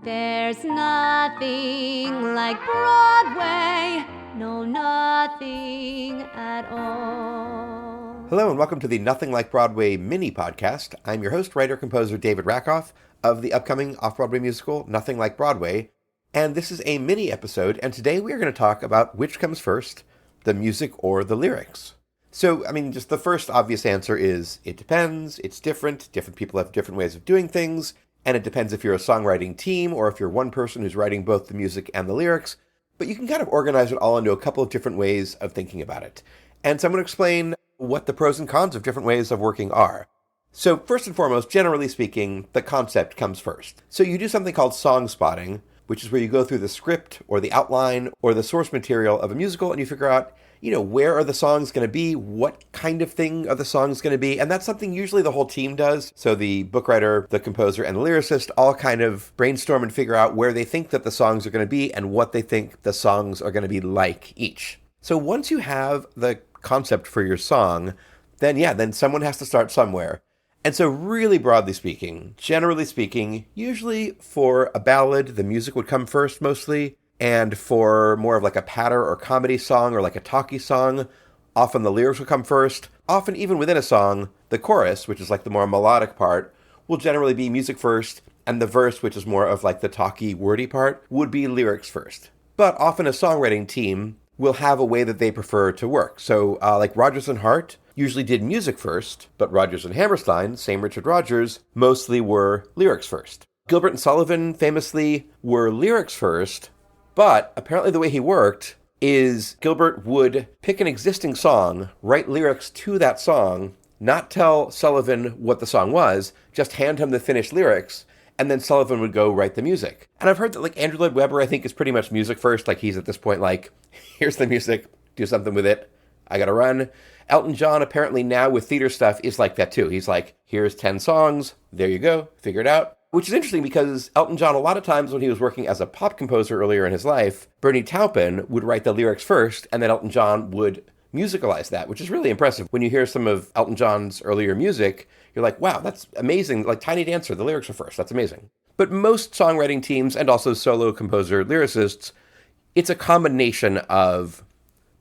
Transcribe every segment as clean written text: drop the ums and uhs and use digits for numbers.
There's nothing like Broadway, no, nothing at all. Hello and welcome to the Nothing Like Broadway mini podcast. I'm your host, writer-composer David Rackoff of the upcoming off-Broadway musical Nothing Like Broadway. And this is a mini episode, and today we are going to talk about which comes first, the music or the lyrics. So, just the first obvious answer is it depends, it's different, different people have different ways of doing things, and it depends if you're a songwriting team or if you're one person who's writing both the music and the lyrics, but you can kind of organize it all into a couple of different ways of thinking about it. And so I'm going to explain what the pros and cons of different ways of working are. So first and foremost, generally speaking, the concept comes first. So you do something called song spotting, which is where you go through the script or the outline or the source material of a musical and you figure out, where are the songs going to be? What kind of thing are the songs going to be? And that's something usually the whole team does. So the book writer, the composer, and the lyricist all kind of brainstorm and figure out where they think that the songs are going to be and what they think the songs are going to be like each. So once you have the concept for your song, then someone has to start somewhere. And so really broadly speaking, generally speaking, usually for a ballad, the music would come first mostly. And for more of like a patter or comedy song or like a talkie song, often the lyrics will come first. Often even within a song, the chorus, which is like the more melodic part, will generally be music first. And the verse, which is more of like the talky, wordy part, would be lyrics first. But often a songwriting team will have a way that they prefer to work. So like Rodgers and Hart usually did music first, but Rodgers and Hammerstein, same Richard Rodgers, mostly were lyrics first. Gilbert and Sullivan famously were lyrics first, but apparently the way he worked is Gilbert would pick an existing song, write lyrics to that song, not tell Sullivan what the song was, just hand him the finished lyrics, and then Sullivan would go write the music. And I've heard that like Andrew Lloyd Webber, I think, is pretty much music first. Like he's at this point like, here's the music, do something with it, I gotta run. Elton John apparently now with theater stuff is like that too. He's like, here's 10 songs, there you go, figure it out. Which is interesting because Elton John, a lot of times when he was working as a pop composer earlier in his life, Bernie Taupin would write the lyrics first, and then Elton John would musicalize that, which is really impressive. When you hear some of Elton John's earlier music, you're like, wow, that's amazing. Like Tiny Dancer, the lyrics are first. That's amazing. But most songwriting teams and also solo composer lyricists, it's a combination of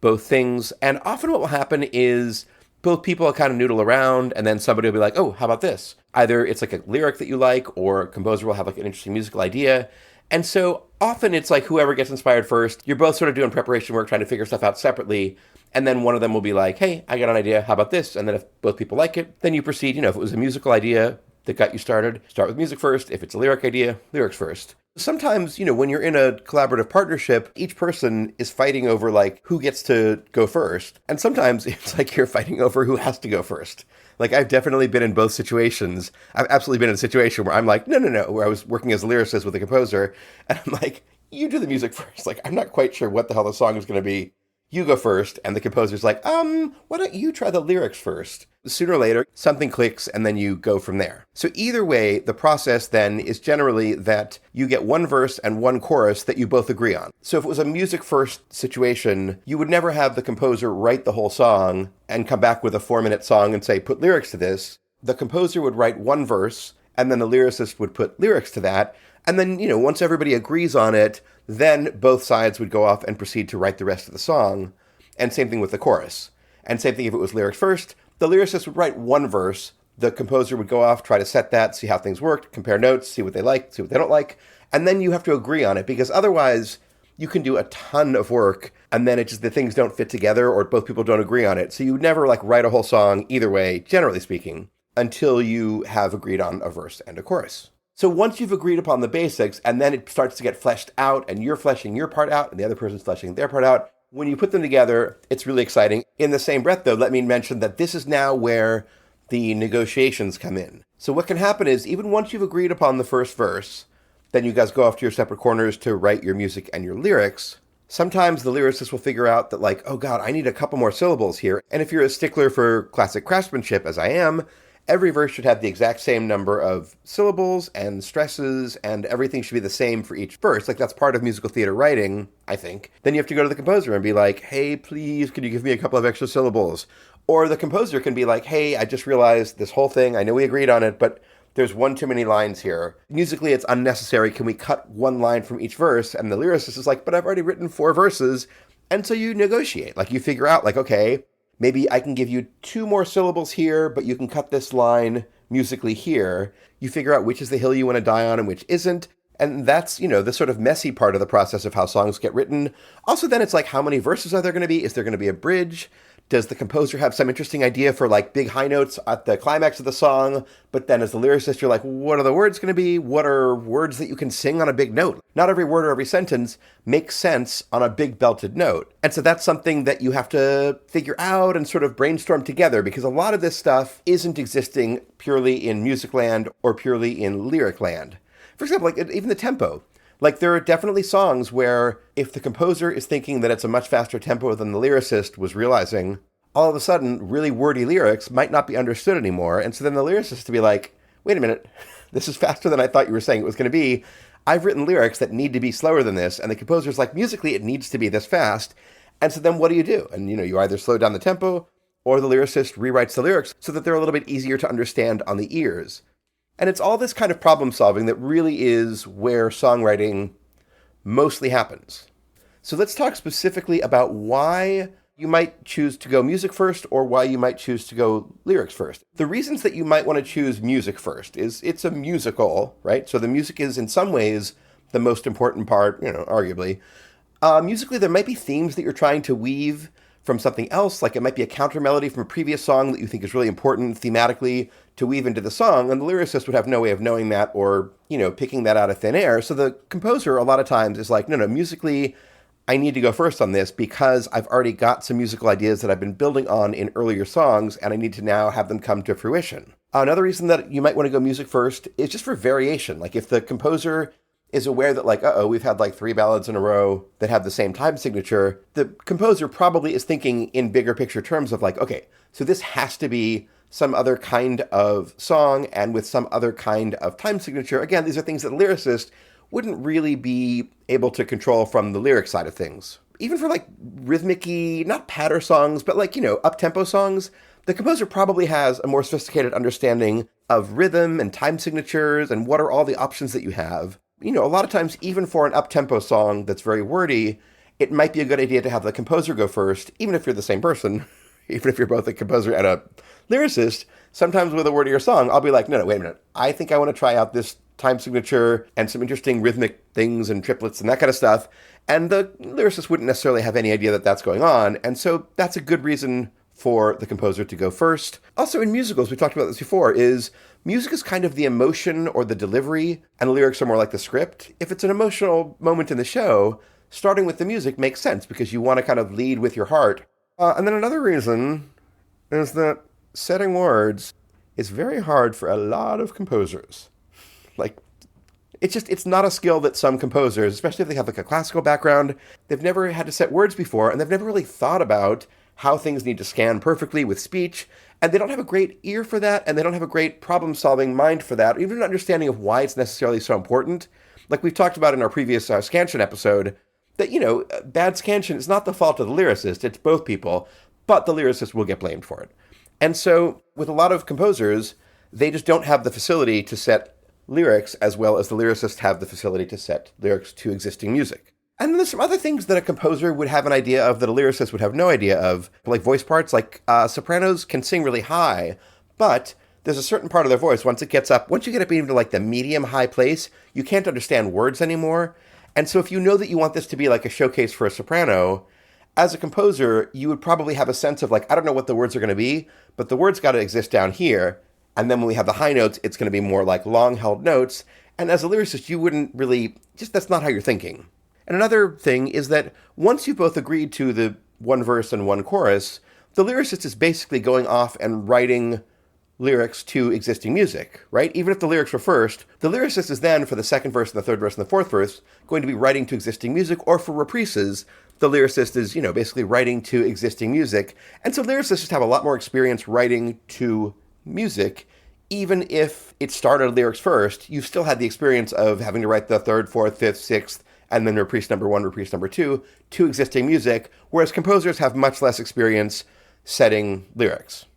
both things. And often what will happen is both people will kind of noodle around, and then somebody will be like, oh, how about this? Either it's like a lyric that you like, or a composer will have like an interesting musical idea. And so often it's like whoever gets inspired first, you're both sort of doing preparation work, trying to figure stuff out separately. And then one of them will be like, hey, I got an idea, how about this? And then if both people like it, then you proceed. If it was a musical idea that got you started, start with music first. If it's a lyric idea, lyrics first. Sometimes, when you're in a collaborative partnership, each person is fighting over like who gets to go first. And sometimes it's like you're fighting over who has to go first. Like I've definitely been in both situations. I've absolutely been in a situation where I'm like, no, where I was working as a lyricist with a composer. And I'm like, you do the music first. Like, I'm not quite sure what the hell the song is going to be. You go first. And the composer's like, why don't you try the lyrics first? Sooner or later, something clicks and then you go from there. So either way, the process then is generally that you get one verse and one chorus that you both agree on. So if it was a music first situation, you would never have the composer write the whole song and come back with a 4-minute song and say, put lyrics to this. The composer would write one verse and then the lyricist would put lyrics to that. And then, once everybody agrees on it, then both sides would go off and proceed to write the rest of the song. And same thing with the chorus. And same thing if it was lyrics first. The lyricist would write one verse. The composer would go off, try to set that, see how things worked, compare notes, see what they like, see what they don't like. And then you have to agree on it because otherwise you can do a ton of work and then the things don't fit together or both people don't agree on it. So you would never write a whole song either way, generally speaking, until you have agreed on a verse and a chorus. So once you've agreed upon the basics and then it starts to get fleshed out and you're fleshing your part out and the other person's fleshing their part out, when you put them together, it's really exciting. In the same breath, though, let me mention that this is now where the negotiations come in. So what can happen is even once you've agreed upon the first verse, then you guys go off to your separate corners to write your music and your lyrics. Sometimes the lyricist will figure out that oh God, I need a couple more syllables here. And if you're a stickler for classic craftsmanship, as I am, every verse should have the exact same number of syllables and stresses, and everything should be the same for each verse. That's part of musical theater writing, I think. Then you have to go to the composer and be like, hey, please, could you give me a couple of extra syllables? Or the composer can be like, hey, I just realized this whole thing, I know we agreed on it, but there's one too many lines here. Musically, it's unnecessary. Can we cut one line from each verse? And the lyricist is like, but I've already written 4 verses. And so you negotiate. Like, you figure out, like, okay, maybe I can give you 2 more syllables here, but you can cut this line musically here. You figure out which is the hill you want to die on and which isn't. And that's, the sort of messy part of the process of how songs get written. Also, then it's like, how many verses are there going to be? Is there going to be a bridge? Does the composer have some interesting idea for like big high notes at the climax of the song? But then as the lyricist, you're like, what are the words going to be? What are words that you can sing on a big note? Not every word or every sentence makes sense on a big belted note. And so that's something that you have to figure out and sort of brainstorm together, because a lot of this stuff isn't existing purely in music land or purely in lyric land. For example, like even the tempo. Like, there are definitely songs where if the composer is thinking that it's a much faster tempo than the lyricist was realizing, all of a sudden, really wordy lyrics might not be understood anymore. And so then the lyricist to be like, wait a minute, this is faster than I thought you were saying it was going to be. I've written lyrics that need to be slower than this. And the composer's like, musically, it needs to be this fast. And so then what do? And, you either slow down the tempo or the lyricist rewrites the lyrics so that they're a little bit easier to understand on the ears. And it's all this kind of problem solving that really is where songwriting mostly happens. So let's talk specifically about why you might choose to go music first or why you might choose to go lyrics first. The reasons that you might want to choose music first is it's a musical, right? So the music is in some ways the most important part, arguably. Musically, there might be themes that you're trying to weave from something else, like it might be a counter melody from a previous song that you think is really important thematically to weave into the song, and the lyricist would have no way of knowing that or, picking that out of thin air. So the composer a lot of times is like, no, musically, I need to go first on this because I've already got some musical ideas that I've been building on in earlier songs, and I need to now have them come to fruition. Another reason that you might want to go music first is just for variation. Like, if the composer is aware that, like, we've had like 3 ballads in a row that have the same time signature, the composer probably is thinking in bigger picture terms of like, okay, so this has to be some other kind of song and with some other kind of time signature. Again, these are things that a lyricist wouldn't really be able to control from the lyric side of things. Even for like rhythmic-y, not patter songs, but like, up-tempo songs, the composer probably has a more sophisticated understanding of rhythm and time signatures and what are all the options that you have. A lot of times, even for an up-tempo song that's very wordy, it might be a good idea to have the composer go first, even if you're the same person, even if you're both a composer and a lyricist. Sometimes with a wordier song, I'll be like, no, wait a minute. I think I want to try out this time signature and some interesting rhythmic things and triplets and that kind of stuff. And the lyricist wouldn't necessarily have any idea that that's going on. And so that's a good reason for the composer to go first. Also in musicals, we talked about this before, is music is kind of the emotion or the delivery, and the lyrics are more like the script. If it's an emotional moment in the show, starting with the music makes sense because you want to kind of lead with your heart. And then another reason is that setting words is very hard for a lot of composers. Like, it's not a skill that some composers, especially if they have like a classical background, they've never had to set words before, and they've never really thought about how things need to scan perfectly with speech, and they don't have a great ear for that, and they don't have a great problem-solving mind for that, or even an understanding of why it's necessarily so important. Like we've talked about in our previous scansion episode, that, bad scansion is not the fault of the lyricist, it's both people, but the lyricist will get blamed for it. And so, with a lot of composers, they just don't have the facility to set lyrics as well as the lyricists have the facility to set lyrics to existing music. And then there's some other things that a composer would have an idea of that a lyricist would have no idea of, like voice parts. Like sopranos can sing really high, but there's a certain part of their voice, once you get up into like the medium high place, you can't understand words anymore. And so if you know that you want this to be like a showcase for a soprano, as a composer, you would probably have a sense of like, I don't know what the words are going to be, but the words got to exist down here. And then when we have the high notes, it's going to be more like long-held notes. And as a lyricist, you wouldn't really, that's not how you're thinking. And another thing is that once you both agreed to the one verse and one chorus, the lyricist is basically going off and writing lyrics to existing music, right? Even if the lyrics were first, the lyricist is then, for the second verse and the third verse and the fourth verse, going to be writing to existing music, or for reprises, the lyricist is, basically writing to existing music. And so lyricists just have a lot more experience writing to music. Even if it started lyrics first, you've still had the experience of having to write the third, fourth, fifth, sixth, and then reprise number 1, reprise number 2 to existing music, whereas composers have much less experience setting lyrics.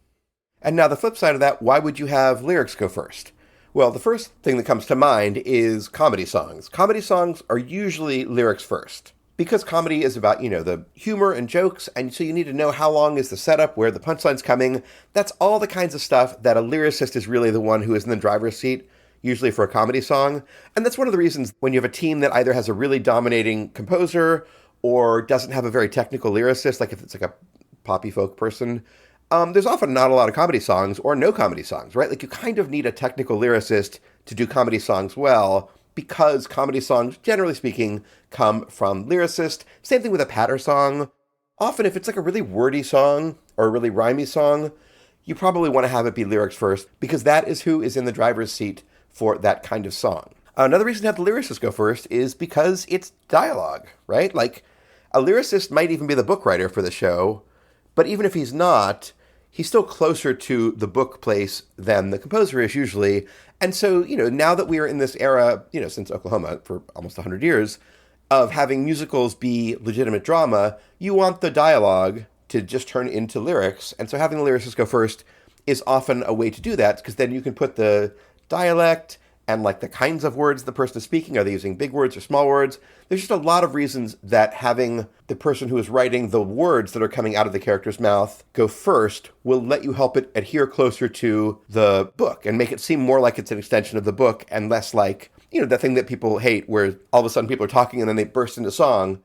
And now the flip side of that, why would you have lyrics go first? Well, the first thing that comes to mind is comedy songs. Comedy songs are usually lyrics first. Because comedy is about, the humor and jokes, and so you need to know how long is the setup, where the punchline's coming. That's all the kinds of stuff that a lyricist is really the one who is in the driver's seat, usually for a comedy song. And that's one of the reasons when you have a team that either has a really dominating composer or doesn't have a very technical lyricist, like if it's like a poppy folk person, there's often not a lot of comedy songs or no comedy songs, right? Like you kind of need a technical lyricist to do comedy songs well, because comedy songs, generally speaking, come from lyricists. Same thing with a patter song. Often if it's like a really wordy song or a really rhymey song, you probably want to have it be lyrics first, because that is who is in the driver's seat for that kind of song. Another reason to have the lyricist go first is because it's dialogue, right? Like a lyricist might even be the book writer for the show, but even if he's not, he's still closer to the book place than the composer is usually. And so, now that we are in this era, since Oklahoma for almost 100 years, of having musicals be legitimate drama, you want the dialogue to just turn into lyrics. And so having the lyricist go first is often a way to do that, because then you can put the dialect and like the kinds of words the person is speaking. Are they using big words or small words? There's just a lot of reasons that having the person who is writing the words that are coming out of the character's mouth go first will let you help it adhere closer to the book and make it seem more like it's an extension of the book and less like, that thing that people hate where all of a sudden people are talking and then they burst into song.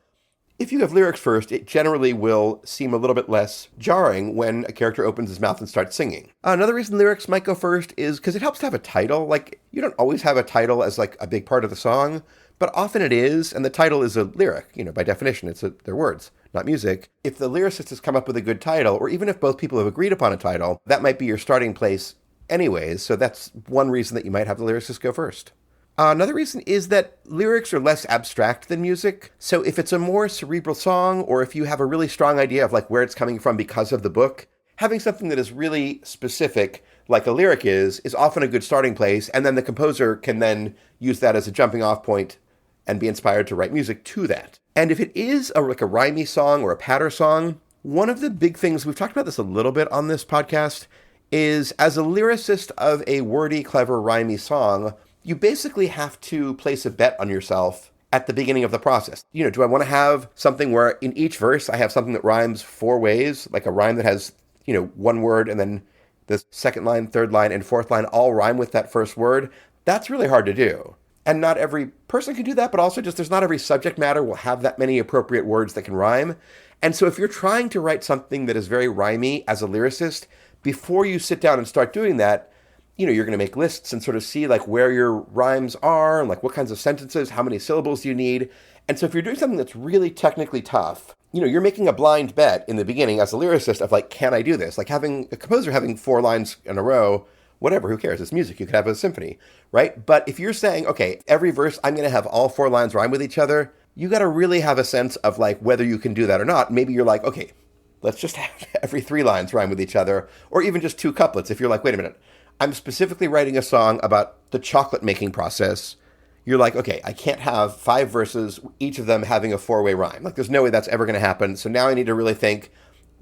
If you have lyrics first, it generally will seem a little bit less jarring when a character opens his mouth and starts singing. Another reason lyrics might go first is because it helps to have a title. Like, you don't always have a title as like a big part of the song, but often it is, and the title is a lyric. By definition, they're words, not music. If the lyricist has come up with a good title, or even if both people have agreed upon a title, that might be your starting place anyways, so that's one reason that you might have the lyricist go first. Another reason is that lyrics are less abstract than music. So if it's a more cerebral song, or if you have a really strong idea of like where it's coming from because of the book, having something that is really specific, like a lyric is often a good starting place. And then the composer can then use that as a jumping off point and be inspired to write music to that. And if it is like a rhymey song or a patter song, one of the big things, we've talked about this a little bit on this podcast, is as a lyricist of a wordy, clever, rhymey song, you basically have to place a bet on yourself at the beginning of the process. Do I want to have something where in each verse I have something that rhymes 4 ways, like a rhyme that has, one word and then the second line, third line, and fourth line all rhyme with that first word? That's really hard to do. And not every person can do that, but also just there's not every subject matter will have that many appropriate words that can rhyme. And so if you're trying to write something that is very rhymey as a lyricist, before you sit down and start doing that, you're going to make lists and sort of see like where your rhymes are and like what kinds of sentences, how many syllables do you need. And so if you're doing something that's really technically tough, you're making a blind bet in the beginning as a lyricist of like, can I do this? Like having a composer having 4 lines in a row, whatever, who cares? It's music. You could have a symphony, right? But if you're saying, okay, every verse, I'm going to have all 4 lines rhyme with each other, you got to really have a sense of like whether you can do that or not. Maybe you're like, okay, let's just have every 3 lines rhyme with each other, or even just 2 couplets. If you're like, wait a minute, I'm specifically writing a song about the chocolate making process. You're like, okay, I can't have 5 verses, each of them having a 4-way rhyme. Like, there's no way that's ever going to happen. So now I need to really think,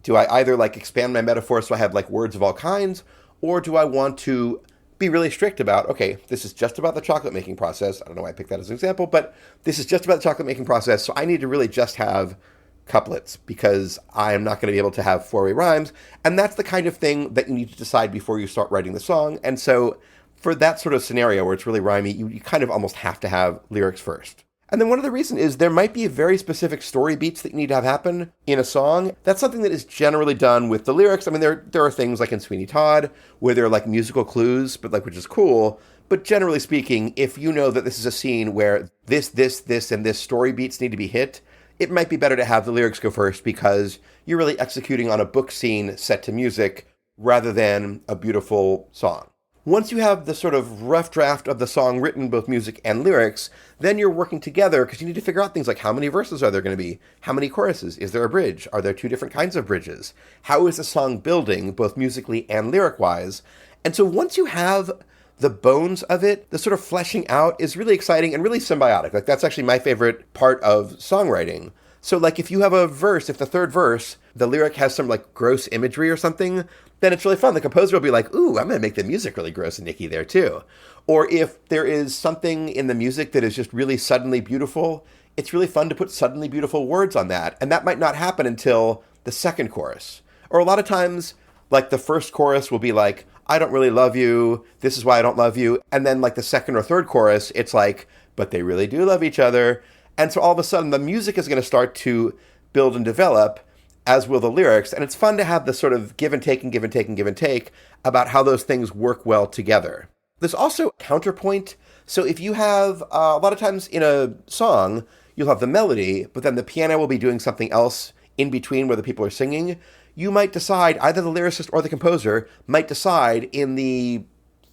do I either like expand my metaphor so I have like words of all kinds, or do I want to be really strict about, okay, this is just about the chocolate making process. I don't know why I picked that as an example, but this is just about the chocolate making process. So I need to really just have couplets because I am not going to be able to have 4-way rhymes. And that's the kind of thing that you need to decide before you start writing the song. And so for that sort of scenario where it's really rhymey, you kind of almost have to have lyrics first. And then one other reason is there might be very specific story beats that you need to have happen in a song. That's something that is generally done with the lyrics. I mean, there are things like in Sweeney Todd where there are like musical clues, but like, which is cool. But generally speaking, if you know that this is a scene where this, and this story beats need to be hit, it might be better to have the lyrics go first because you're really executing on a book scene set to music rather than a beautiful song. Once you have the sort of rough draft of the song written, both music and lyrics, then you're working together because you need to figure out things like how many verses are there going to be? How many choruses? Is there a bridge? Are there 2 different kinds of bridges? How is the song building, both musically and lyric-wise? And so once you have the bones of it, the sort of fleshing out is really exciting and really symbiotic. Like, that's actually my favorite part of songwriting. So like if you have a verse, if the third verse the lyric has some like gross imagery or something, then it's really fun. The composer will be like, ooh, I'm going to make the music really gross and icky there too. Or if there is something in the music that is just really suddenly beautiful, it's really fun to put suddenly beautiful words on that. And that might not happen until the second chorus. Or a lot of times, like the first chorus will be like, I don't really love you, this is why I don't love you. And then like the second or third chorus, it's like, but they really do love each other. And so all of a sudden the music is going to start to build and develop, as will the lyrics. And it's fun to have this sort of give and take and give and take and give and take about how those things work well together. There's also counterpoint. So if you have, a lot of times in a song, you'll have the melody, but then the piano will be doing something else in between where the people are singing. You might decide, either the lyricist or the composer might decide in the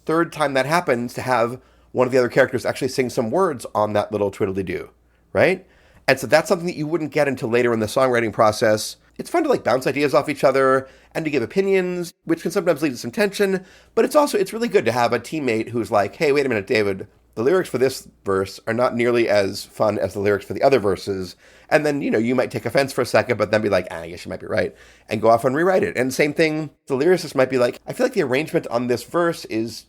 third time that happens to have one of the other characters actually sing some words on that little twiddly-do, right? And so that's something that you wouldn't get until later in the songwriting process. It's fun to like bounce ideas off each other and to give opinions, which can sometimes lead to some tension, but it's really good to have a teammate who's like, hey, wait a minute, David, the lyrics for this verse are not nearly as fun as the lyrics for the other verses. And then, you might take offense for a second, but then be like, I guess you might be right, and go off and rewrite it. And same thing, the lyricist might be like, I feel like the arrangement on this verse is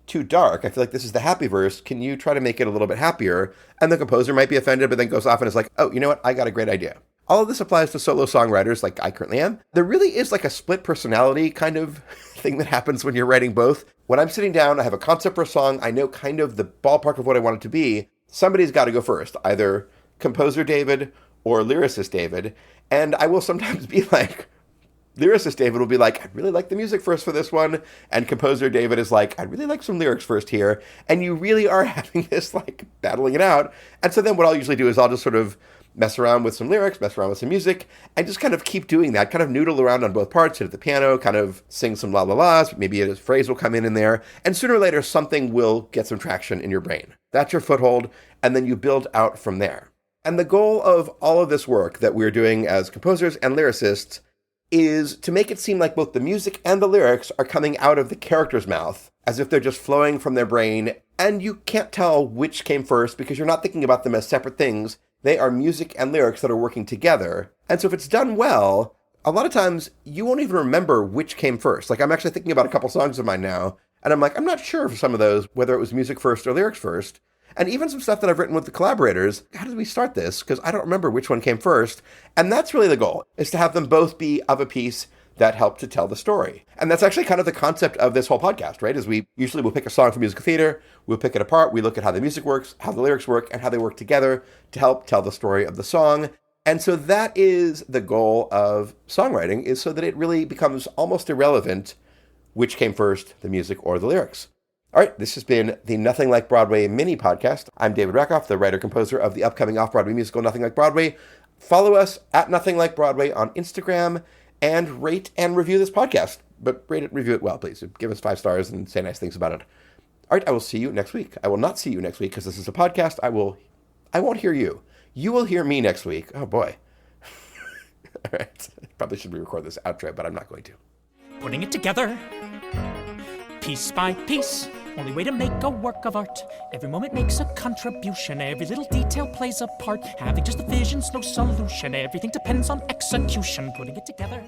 too dark. I feel like this is the happy verse. Can you try to make it a little bit happier? And the composer might be offended, but then goes off and is like, oh, you know what? I got a great idea. All of this applies to solo songwriters like I currently am. There really is like a split personality kind of thing that happens when you're writing both. When I'm sitting down, I have a concept for a song. I know kind of the ballpark of what I want it to be. Somebody's got to go first, either composer David or lyricist David. And I will sometimes be like, lyricist David will be like, I'd really like the music first for this one. And composer David is like, I'd really like some lyrics first here. And you really are having this like battling it out. And so then what I'll usually do is I'll just sort of mess around with some lyrics, mess around with some music, and just kind of keep doing that, kind of noodle around on both parts, sit at the piano, kind of sing some la-la-las, maybe a phrase will come in there, and sooner or later something will get some traction in your brain. That's your foothold, and then you build out from there. And the goal of all of this work that we're doing as composers and lyricists is to make it seem like both the music and the lyrics are coming out of the character's mouth, as if they're just flowing from their brain, and you can't tell which came first because you're not thinking about them as separate things. They are music and lyrics that are working together. And so if it's done well, a lot of times you won't even remember which came first. Like I'm actually thinking about a couple songs of mine now, and I'm like, I'm not sure for some of those, whether it was music first or lyrics first. And even some stuff that I've written with the collaborators, how did we start this? Because I don't remember which one came first. And that's really the goal, is to have them both be of a piece that help to tell the story. And that's actually kind of the concept of this whole podcast, right? Is we usually will pick a song from musical theater, we'll pick it apart, we look at how the music works, how the lyrics work, and how they work together to help tell the story of the song. And so that is the goal of songwriting, is so that it really becomes almost irrelevant which came first, the music or the lyrics. All right, this has been the Nothing Like Broadway mini podcast. I'm David Rackoff, the writer-composer of the upcoming off-Broadway musical Nothing Like Broadway. Follow us at Nothing Like Broadway on Instagram, and rate and review this podcast. But rate it, review it well, please. Give us 5 stars and say nice things about it. All right, I will see you next week. I will not see you next week because this is a podcast. I won't hear you. You will hear me next week. Oh, boy. All right. Probably should re-record this outro, but I'm not going to. Putting it together, piece by piece. Only way to make a work of art. Every moment makes a contribution. Every little detail plays a part. Having just the vision's no solution. Everything depends on execution. Putting it together.